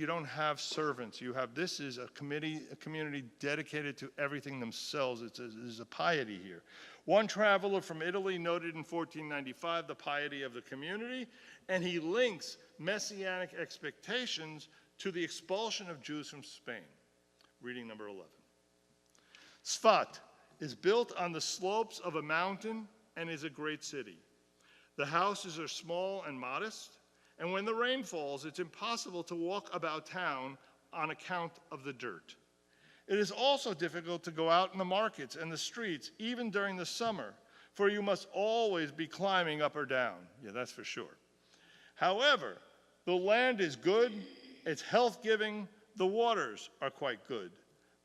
don't have servants. This is a community dedicated to everything themselves. There's a piety here. One traveler from Italy noted in 1495 the piety of the community, and he links messianic expectations to the expulsion of Jews from Spain. Reading number 11. Sfat is built on the slopes of a mountain and is a great city. The houses are small and modest, and when the rain falls, it's impossible to walk about town on account of the dirt. It is also difficult to go out in the markets and the streets, even during the summer, for you must always be climbing up or down. Yeah, that's for sure. However, the land is good, it's health-giving, the waters are quite good.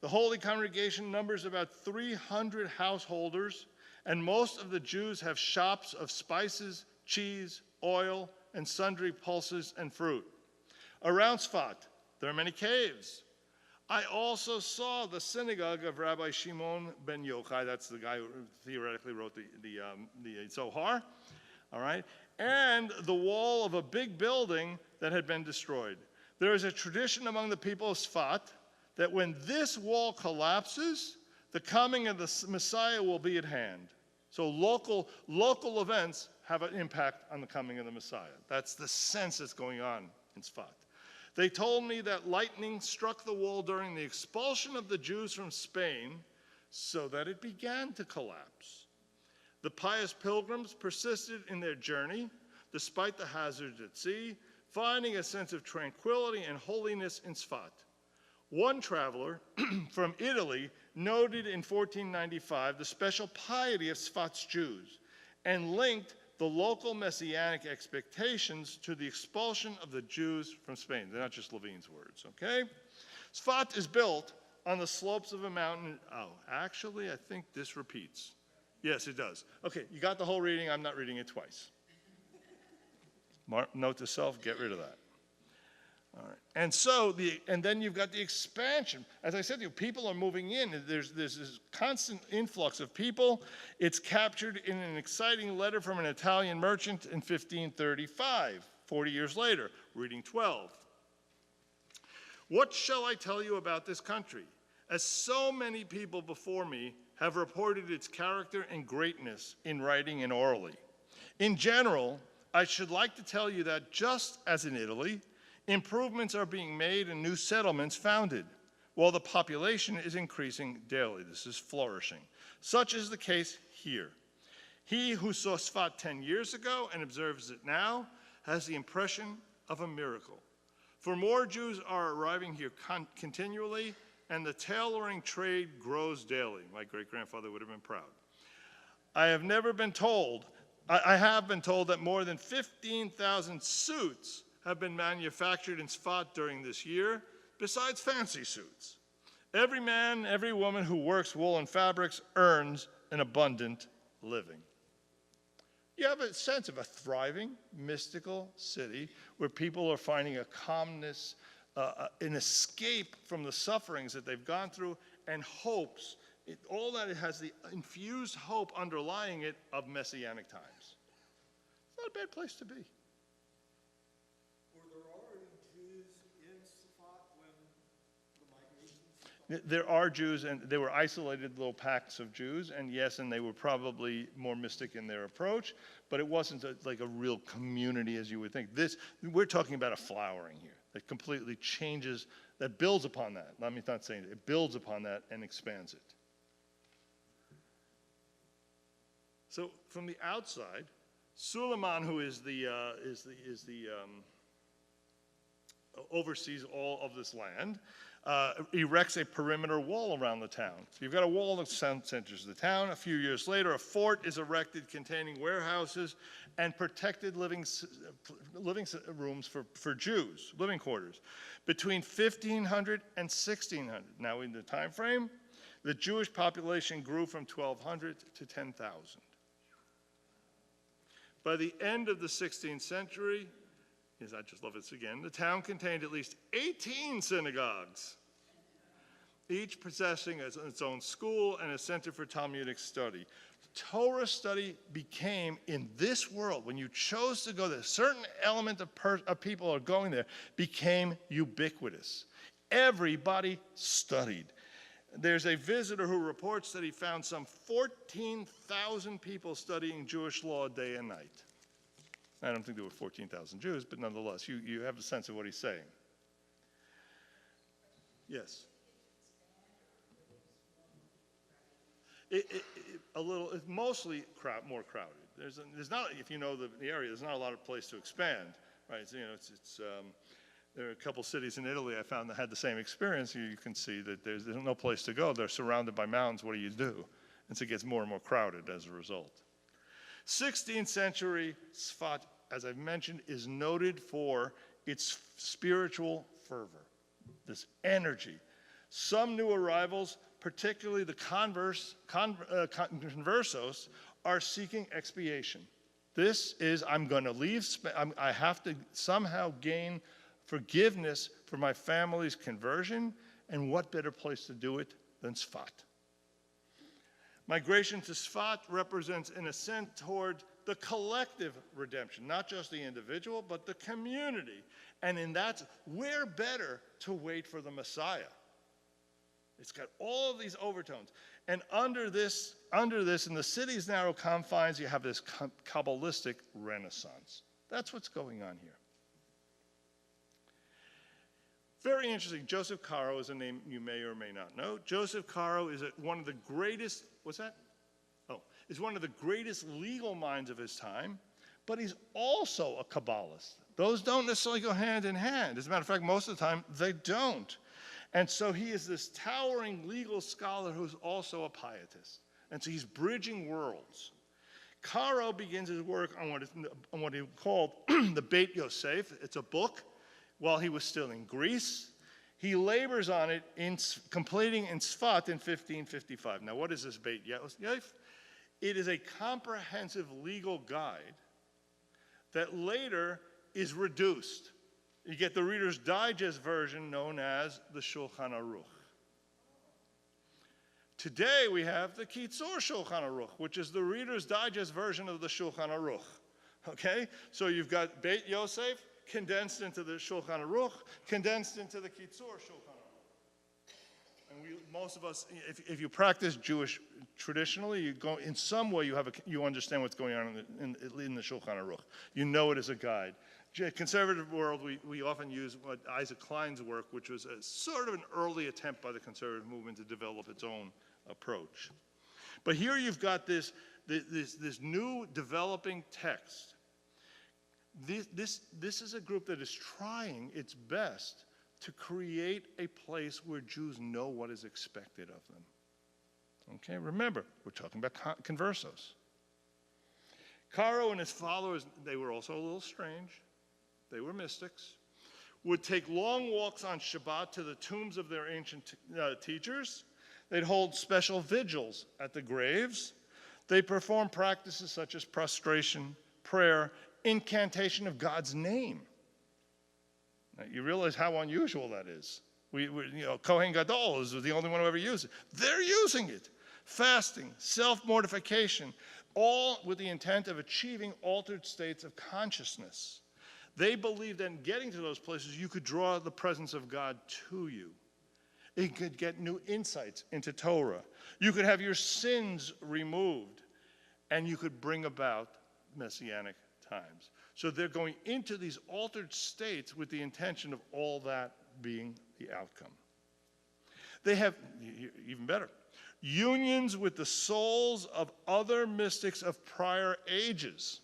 The Holy Congregation numbers about 300 householders, and most of the Jews have shops of spices, cheese, oil, and sundry pulses and fruit. Around Sfat, there are many caves. I also saw the synagogue of Rabbi Shimon ben Yochai, that's the guy who theoretically wrote the Zohar, all right, and the wall of a big building that had been destroyed. There is a tradition among the people of Sfat that when this wall collapses, the coming of the Messiah will be at hand. So local events have an impact on the coming of the Messiah. That's the sense that's going on in Sfat. They told me that lightning struck the wall during the expulsion of the Jews from Spain so that it began to collapse. The pious pilgrims persisted in their journey despite the hazards at sea, finding a sense of tranquility and holiness in Sfat. One traveler from Italy noted in 1495 the special piety of Sfat's Jews and linked the local messianic expectations to the expulsion of the Jews from Spain. They're not just Levine's words, okay? Sfat is built on the slopes of a mountain. Oh, actually, I think this repeats. Yes, it does. Okay, you got the whole reading. I'm not reading it twice. Note to self, get rid of that. All right. And then you've got the expansion. As I said to you, people are moving in. There's this constant influx of people. It's captured in an exciting letter from an Italian merchant in 1535, 40 years later, reading 12. What shall I tell you about this country? As so many people before me have reported its character and greatness in writing and orally. In general, I should like to tell you that just as in Italy, improvements are being made and new settlements founded, while the population is increasing daily. This is flourishing. Such is the case here. He who saw Sfat 10 years ago and observes it now has the impression of a miracle. For more Jews are arriving here continually, and the tailoring trade grows daily. My great-grandfather would have been proud. I have been told that more than 15,000 suits have been manufactured in Sfat during this year, besides fancy suits. Every man, every woman who works wool and fabrics earns an abundant living. You have a sense of a thriving, mystical city where people are finding a calmness, an escape from the sufferings that they've gone through, and hopes. All that it has the infused hope underlying it of messianic times. It's not a bad place to be. Were there already Jews in Safat when the migration started? There are Jews, and they were isolated little packs of Jews, and yes, and they were probably more mystic in their approach, but it wasn't like a real community as you would think. We're talking about a flowering here that completely changes, that builds upon that. Let me not saying it builds upon that and expands it. So from the outside, Suleiman, who oversees all of this land, erects a perimeter wall around the town. So you've got a wall that centers the town. A few years later, a fort is erected containing warehouses and protected living rooms for Jews, living quarters. Between 1500 and 1600, now in the time frame, the Jewish population grew from 1,200 to 10,000. By the end of the 16th century, I just love this again, the town contained at least 18 synagogues, each possessing its own school and a center for Talmudic study. Torah study became, in this world, when you chose to go there, a certain element of people are going there, became ubiquitous. Everybody studied. There's a visitor who reports that he found some 14,000 people studying Jewish law day and night. I don't think there were 14,000 Jews, but nonetheless, you have a sense of what he's saying. Yes? It's mostly more crowded. There's not, if you know the area, there's not a lot of place to expand, right? So, there are a couple cities in Italy I found that had the same experience. You can see that there's no place to go. They're surrounded by mountains. What do you do? And so it gets more and more crowded as a result. 16th century Sfat, as I've mentioned, is noted for its spiritual fervor, this energy. Some new arrivals, particularly the conversos, are seeking expiation. This is, I'm going to leave, I have to somehow gain forgiveness for my family's conversion, and what better place to do it than Sfat? Migration to Sfat represents an ascent toward the collective redemption, not just the individual, but the community. And in that, where better to wait for the Messiah? It's got all of these overtones. And under this, in the city's narrow confines, you have this Kabbalistic renaissance. That's what's going on here. Very interesting. Joseph Caro is a name you may or may not know. Joseph Caro is one of the greatest, is one of the greatest legal minds of his time, but he's also a Kabbalist. Those don't necessarily go hand in hand. As a matter of fact, most of the time, they don't. And so he is this towering legal scholar who's also a pietist. And so he's bridging worlds. Caro begins his work on what he called the Beit Yosef. It's a book while he was still in Greece. He labors on it, completing in Sfat in 1555. Now, what is this Beit Yosef? It is a comprehensive legal guide that later is reduced. You get the Reader's Digest version known as the Shulchan Aruch. Today we have the Kitzur Shulchan Aruch, which is the Reader's Digest version of the Shulchan Aruch. Okay? So you've got Beit Yosef condensed into the Shulchan Aruch, condensed into the Kitzur Shulchan Aruch. And most of us, if you practice Jewish traditionally, you go in some way you understand what's going on in the Shulchan Aruch. You know it as a guide. Conservative world, we often use what Isaac Klein's work, which was a sort of an early attempt by the conservative movement to develop its own approach. But here you've got this new developing text. This is a group that is trying its best to create a place where Jews know what is expected of them. Okay, remember, we're talking about conversos. Caro and his followers, they were also a little strange. They were mystics, would take long walks on Shabbat to the tombs of their ancient teachers. They'd hold special vigils at the graves. They performed practices such as prostration, prayer, incantation of God's name. Now, you realize how unusual that is. Kohen Gadol is the only one who ever used it. They're using it. Fasting, self-mortification, all with the intent of achieving altered states of consciousness. They believed that in getting to those places, you could draw the presence of God to you. You could get new insights into Torah. You could have your sins removed, and you could bring about messianic times. So they're going into these altered states with the intention of all that being the outcome. They have, even better, unions with the souls of other mystics of prior ages.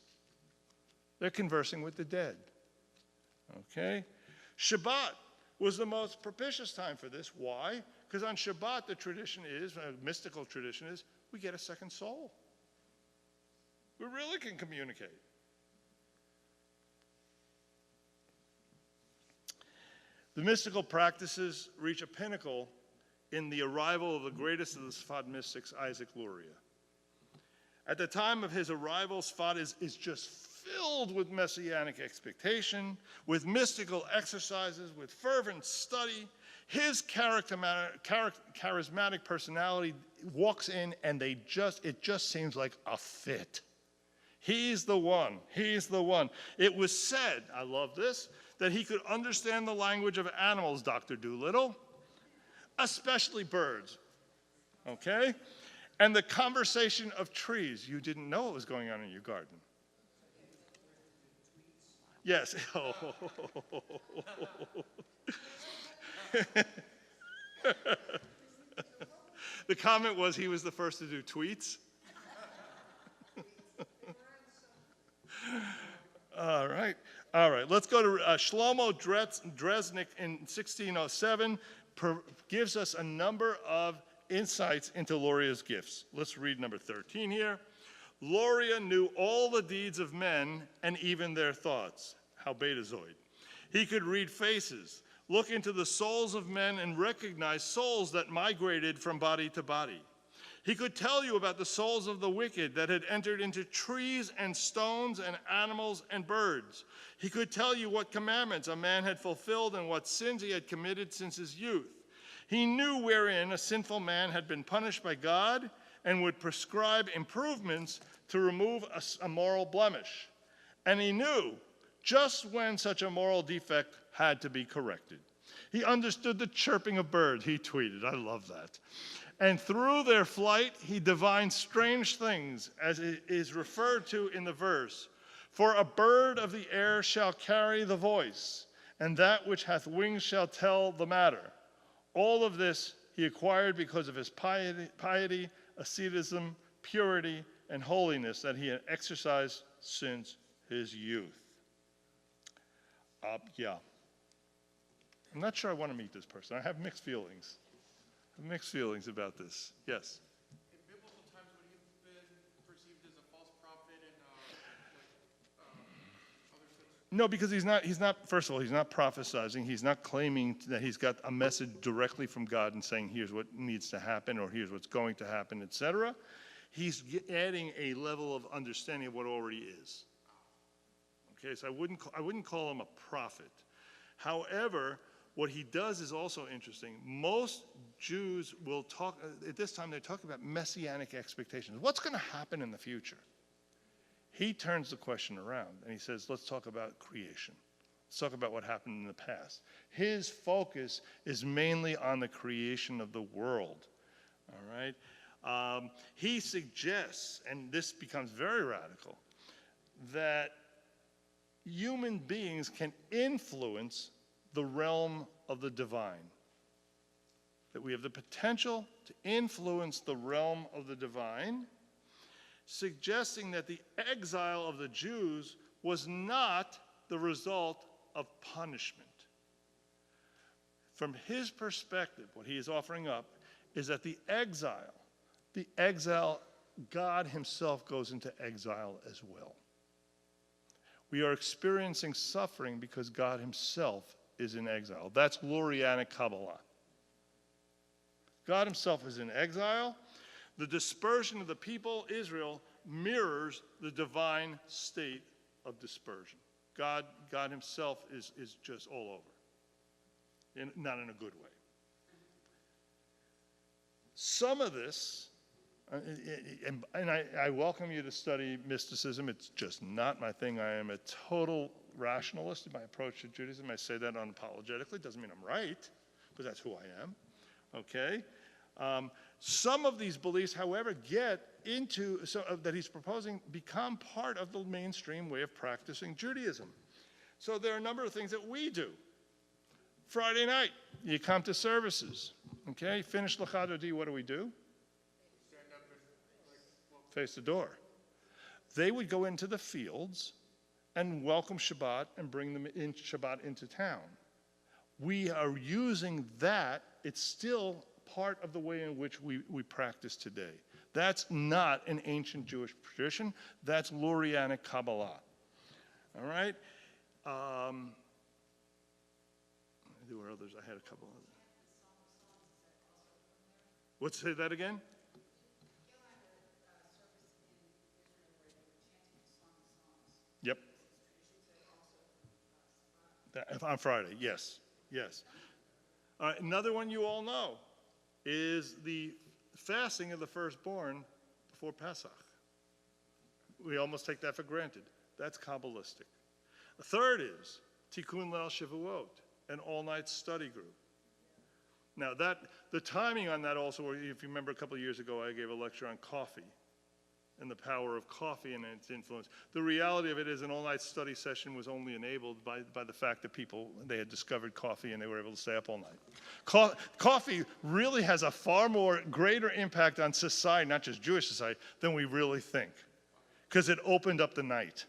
They're conversing with the dead. Okay? Shabbat was the most propitious time for this. Why? Because on Shabbat, the tradition is, a mystical tradition is, we get a second soul. We really can communicate. The mystical practices reach a pinnacle in the arrival of the greatest of the Sfat mystics, Isaac Luria. At the time of his arrival, Sfat is just filled with messianic expectation, with mystical exercises, with fervent study. His charismatic personality walks in, and it just seems like a fit. He's the one. He's the one. It was said, I love this, that he could understand the language of animals, Dr. Doolittle, especially birds. Okay? And the conversation of trees. You didn't know what was going on in your garden. Yes. Oh. The comment was he was the first to do tweets. All right. Let's go to Shlomo Dresnik in 1607. Gives us a number of insights into Luria's gifts. Let's read number 13 here. Luria knew all the deeds of men and even their thoughts. How betazoid. He could read faces, look into the souls of men, and recognize souls that migrated from body to body. He could tell you about the souls of the wicked that had entered into trees and stones and animals and birds. He could tell you what commandments a man had fulfilled and what sins he had committed since his youth. He knew wherein a sinful man had been punished by God and would prescribe improvements to remove a moral blemish. And he knew just when such a moral defect had to be corrected. He understood the chirping of birds, he tweeted. I love that. And through their flight, he divined strange things, as it is referred to in the verse. For a bird of the air shall carry the voice, and that which hath wings shall tell the matter. All of this he acquired because of his piety, asceticism, purity, and holiness that he had exercised since his youth. I'm not sure I want to meet this person. I have mixed feelings. I have mixed feelings about this. Yes? In biblical times, would he have been perceived as a false prophet and other such? No, because he's not, first of all, he's not prophesizing. He's not claiming that he's got a message directly from God and saying, here's what needs to happen or here's what's going to happen, etc. He's adding a level of understanding of what already is. Okay, so I wouldn't call him a prophet. However, what he does is also interesting. Most Jews will talk, at this time, they're talking about messianic expectations. What's going to happen in the future? He turns the question around and he says, let's talk about creation. Let's talk about what happened in the past. His focus is mainly on the creation of the world. All right? He suggests, and this becomes very radical, that human beings can influence the realm of the divine. That we have the potential to influence the realm of the divine, suggesting that the exile of the Jews was not the result of punishment. From his perspective, what he is offering up is that the exile, God himself goes into exile as well. We are experiencing suffering because God himself is in exile. That's Lurianic Kabbalah. God himself is in exile. The dispersion of the people, Israel, mirrors the divine state of dispersion. God himself is just all over, not in a good way. Some of this, and I welcome you to study mysticism. It's just not my thing. I am a total rationalist in my approach to Judaism. I say that unapologetically. It doesn't mean I'm right, but that's who I am. Okay? Some of these beliefs, however, get into, that he's proposing, become part of the mainstream way of practicing Judaism. So there are a number of things that we do. Friday night, you come to services. Okay? Finish L'Chadodi, what do we do? Face the door. They would go into the fields and welcome Shabbat and bring them in Shabbat into town. We are using that. It's still part of the way in which we practice today. That's not an ancient Jewish tradition. That's Lurianic Kabbalah. All right? There were others. I had a couple others. Let's say that again? Yep. On Friday, yes, yes. All right, another one you all know is the fasting of the firstborn before Pesach. We almost take that for granted. That's Kabbalistic. The third is Tikkun Leil Shavuot, an all-night study group. Now, the timing on that also, if you remember a couple of years ago, I gave a lecture on coffee and the power of coffee and its influence. The reality of it is an all-night study session was only enabled by the fact that they had discovered coffee and they were able to stay up all night. Coffee really has a far more greater impact on society, not just Jewish society, than we really think, because it opened up the night.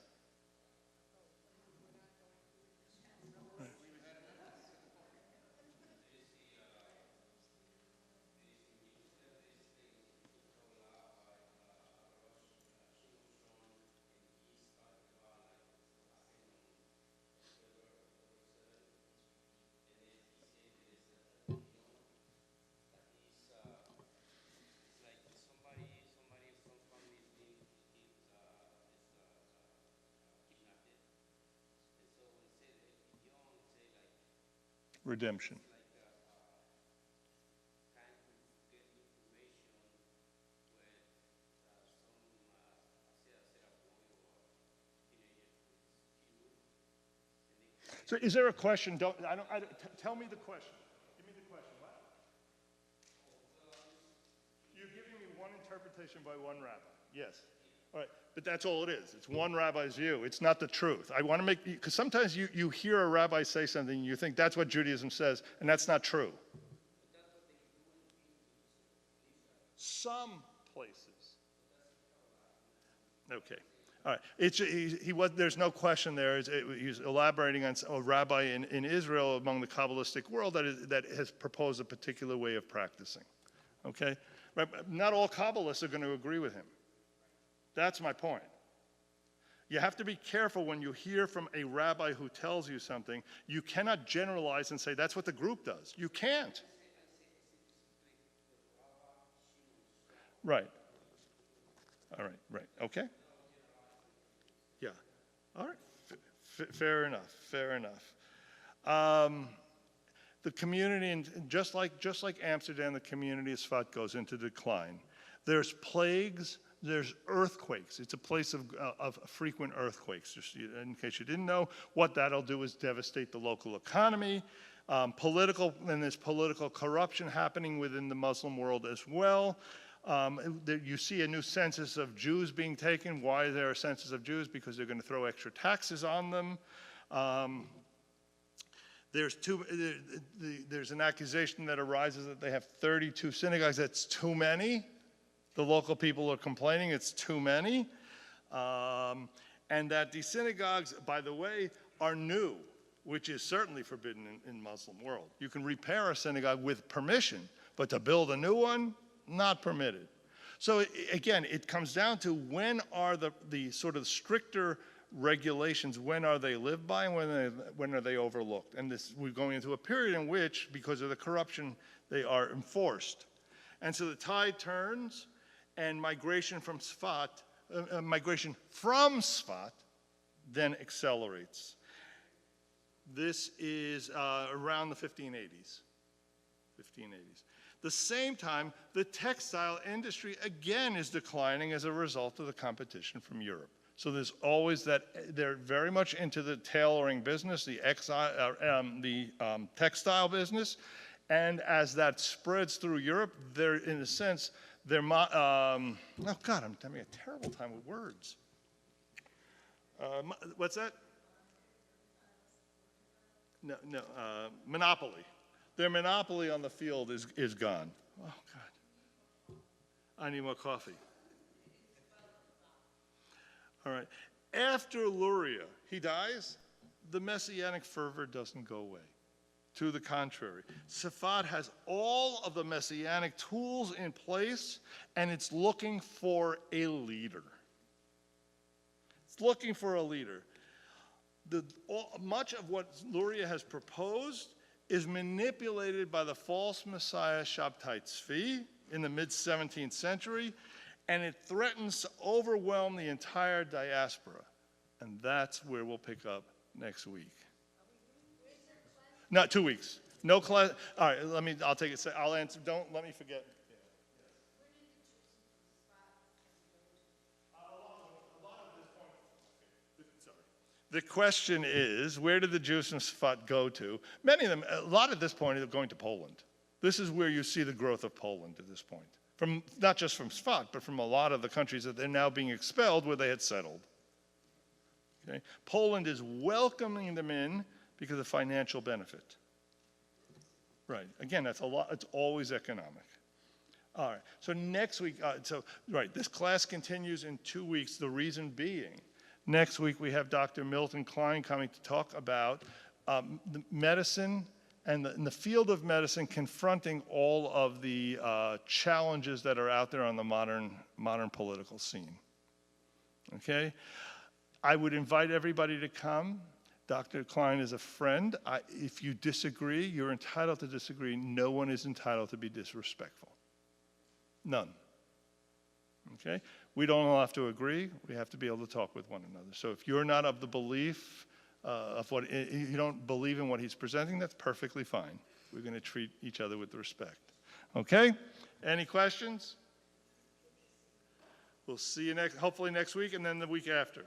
Redemption. So is there a question? Tell me the question. Give me the question. What? You're giving me one interpretation by one rabbi. Yes. All right. But that's all it is. It's one rabbi's view. It's not the truth. I want to make, because sometimes you hear a rabbi say something and you think that's what Judaism says, and that's not true. Some places. Okay. All right. There's no question there. He's elaborating on a rabbi in Israel among the Kabbalistic world that has proposed a particular way of practicing. Okay? Right? Not all Kabbalists are going to agree with him. That's my point. You have to be careful when you hear from a rabbi who tells you something. You cannot generalize and say that's what the group does. You can't. Right. All right, right. Okay. Yeah. All right. Fair enough. Fair enough. The community, and just like Amsterdam, the community of Sfat goes into decline. There's plagues. There's earthquakes. It's a place of frequent earthquakes. Just in case you didn't know, what that'll do is devastate the local economy. And there's political corruption happening within the Muslim world as well. You see a new census of Jews being taken. Why is there a census of Jews? Because they're going to throw extra taxes on them. There's an accusation that arises that they have 32 synagogues. That's too many. The local people are complaining it's too many. And that these synagogues, by the way, are new, which is certainly forbidden in Muslim world. You can repair a synagogue with permission, but to build a new one, not permitted. So again, it comes down to when are the sort of stricter regulations, when are they lived by and when are they overlooked? And we're going into a period in which, because of the corruption, they are enforced. And so the tide turns, and migration from Sfat then accelerates. This is around the 1580s. The same time, the textile industry again is declining as a result of the competition from Europe. So there's always that, they're very much into the tailoring business, the textile business, and as that spreads through Europe, they're, in a sense, oh God, I'm having a terrible time with words. What's that? No, monopoly. Their monopoly on the field is gone. Oh, God. I need more coffee. All right. After Luria, he dies, the messianic fervor doesn't go away. To the contrary, Sfat has all of the messianic tools in place, and it's looking for a leader. It's looking for a leader. Much of what Luria has proposed is manipulated by the false messiah Shabtai Tzvi in the mid-17th century, and it threatens to overwhelm the entire diaspora. And that's where we'll pick up next week. No, 2 weeks. No class. All right, I'll take it. I'll answer. Don't let me forget. The question is, where did the Jews from Sfat go to? Many of them, a lot at this point, are going to Poland. This is where you see the growth of Poland at this point. From, not just from Sfat, but from a lot of the countries that they're now being expelled where they had settled. Okay? Poland is welcoming them in because of financial benefit. Right, again, that's a lot, it's always economic. All right, so next week, this class continues in 2 weeks, the reason being, next week we have Dr. Milton Klein coming to talk about the medicine and in the field of medicine confronting all of the challenges that are out there on the modern political scene. Okay? I would invite everybody to come. Dr. Klein is a friend. If you disagree, you're entitled to disagree. No one is entitled to be disrespectful. None. Okay? We don't all have to agree. We have to be able to talk with one another. So if you're not of the belief you don't believe in what he's presenting, that's perfectly fine. We're going to treat each other with respect. Okay? Any questions? We'll see you hopefully next week and then the week after.